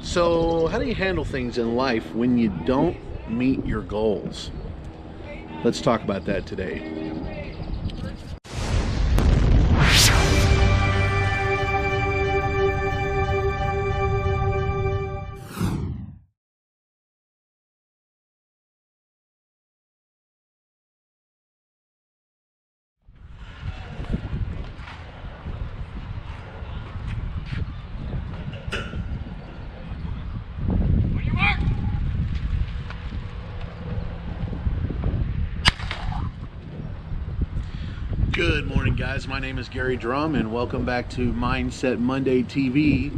So, how do you handle things in life when you don't meet your goals? Let's talk about that today. Good morning, guys. My name is Gary Drum, and welcome back to Mindset Monday TV.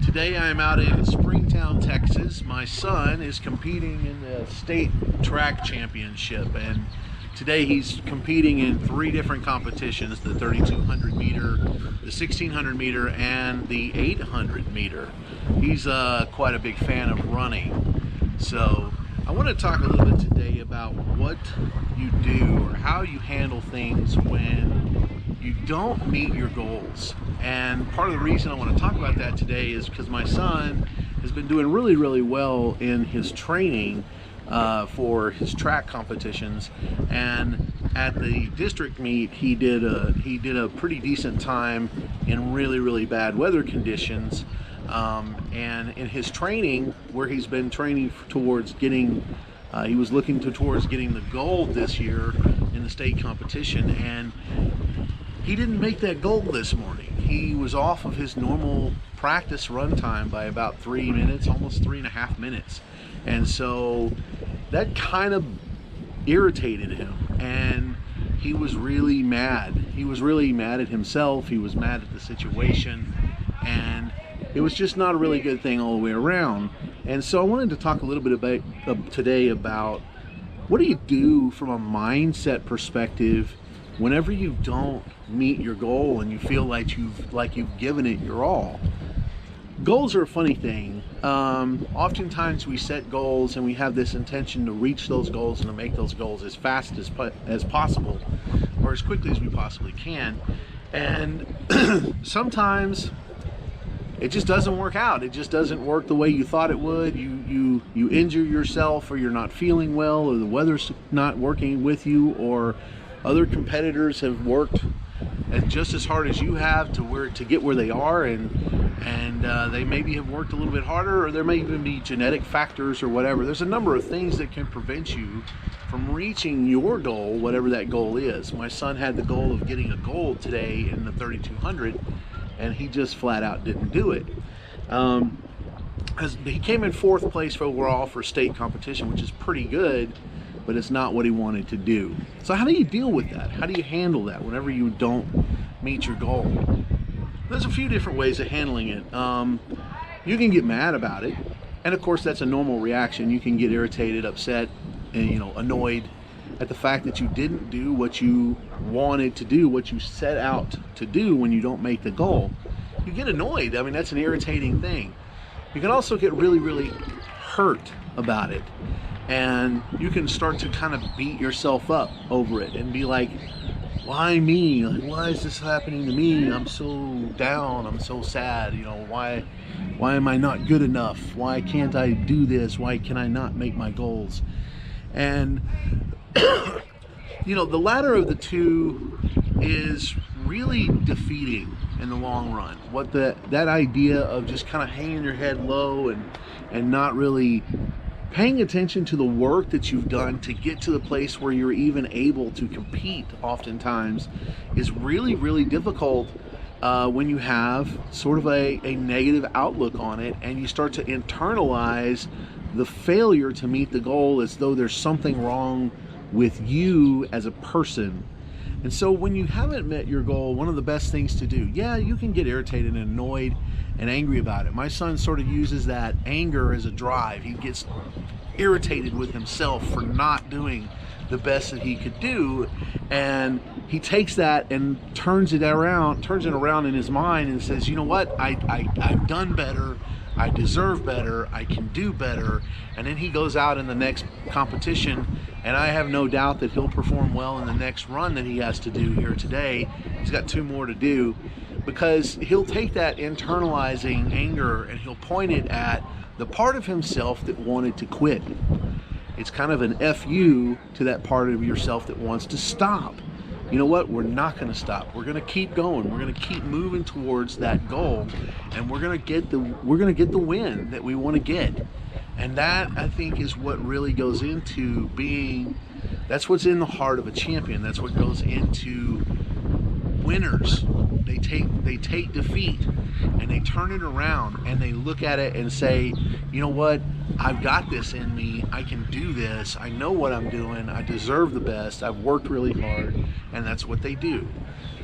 Today I am out in Springtown, Texas. My son is competing in the state track championship, and today he's competing in 3 different competitions: the 3,200 meter, the 1,600 meter, and the 800 meter. He's quite a big fan of running. So I want to talk a little bit today about what you do or how you handle things when you don't meet your goals. And part of the reason I want to talk about that today is because my son has been doing really well in his training for his track competitions, and at the district meet he did a pretty decent time in really bad weather conditions. And in his training, where he's been training towards getting, he was looking towards getting the gold this year in the state competition, and he didn't make that goal this morning. He was off of his normal practice run time by about 3 minutes, almost 3.5 minutes. And so that kind of irritated him, and he was really mad. He was really mad at himself. He was mad at the situation, and it was just not a really good thing all the way around. And so I wanted to talk a little bit about today about what do you do from a mindset perspective whenever you don't meet your goal and you feel like you've given it your all. Goals are a funny thing. Oftentimes we set goals and we have this intention to reach those goals and to make those goals as fast as possible, or as quickly as we possibly can. And sometimes it just doesn't work out. It just doesn't work the way you thought it would. You injure yourself, or you're not feeling well, or the weather's not working with you, or other competitors have worked just as hard as you have to get where they are, and they maybe have worked a little bit harder, or there may even be genetic factors or whatever. There's a number of things that can prevent you from reaching your goal, whatever that goal is. My son had the goal of getting a gold today in the 3,200, and he just flat out didn't do it. He came in 4th place overall for state competition, which is pretty good, but it's not what he wanted to do. So how do you deal with that? How do you handle that whenever you don't meet your goal? There's a few different ways of handling it. You can get mad about it, and of course that's a normal reaction. You can get irritated, upset, and annoyed at the fact that you didn't do what you wanted to do, what you set out to do. When you don't make the goal, you get annoyed. I mean, that's an irritating thing. You can also get really hurt about it, and you can start to kind of beat yourself up over it and be like, why me? Like, why is this happening to me? I'm so down, I'm so sad. Why am I not good enough? Why can't I do this? Why can I not make my goals? And the latter of the two is really defeating in the long run. What that idea of just kind of hanging your head low and not really paying attention to the work that you've done to get to the place where you're even able to compete oftentimes is really difficult when you have sort of a negative outlook on it, and you start to internalize the failure to meet the goal as though there's something wrong with you as a person. And so when you haven't met your goal, one of the best things to do, you can get irritated and annoyed and angry about it. My son sort of uses that anger as a drive. He gets irritated with himself for not doing the best that he could do, and he takes that and turns it around in his mind and says, you know what, I've done better, I deserve better, I can do better. And then he goes out in the next competition, and I have no doubt that he'll perform well in the next run that he has to do here today. He's got 2 more to do, because he'll take that internalizing anger and he'll point it at the part of himself that wanted to quit. It's kind of an FU to that part of yourself that wants to stop. You know what? We're not going to stop. We're going to keep going. We're going to keep moving towards that goal, and we're going to get the win that we want to get. And that, I think, is what really goes into being. That's what's in the heart of a champion. That's what goes into winners. They take defeat and they turn it around and they look at it and say, you know what? I've got this in me. I can do this. I know what I'm doing. I deserve the best. I've worked really hard, and that's what they do.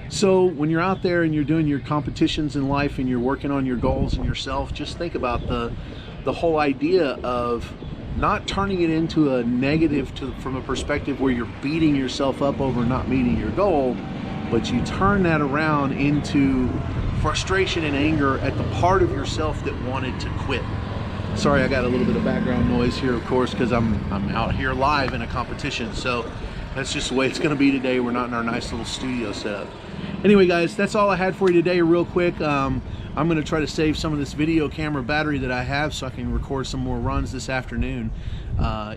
So when you're out there and you're doing your competitions in life and you're working on your goals and yourself, just think about the whole idea of not turning it into a negative from a perspective where you're beating yourself up over not meeting your goal, but you turn that around into frustration and anger at the part of yourself that wanted to quit. Sorry, I got a little bit of background noise here, of course, because I'm out here live in a competition. So that's just the way it's going to be today. We're not in our nice little studio setup. Anyway, guys, that's all I had for you today real quick. I'm going to try to save some of this video camera battery that I have so I can record some more runs this afternoon.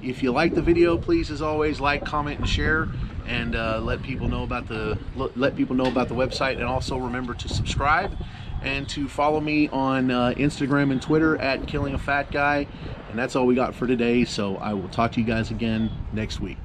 If you like the video, please, as always, like, comment, and share, and let people know about the website. And also remember to subscribe and to follow me on Instagram and Twitter at Killing a Fat Guy. And that's all we got for today. So I will talk to you guys again next week.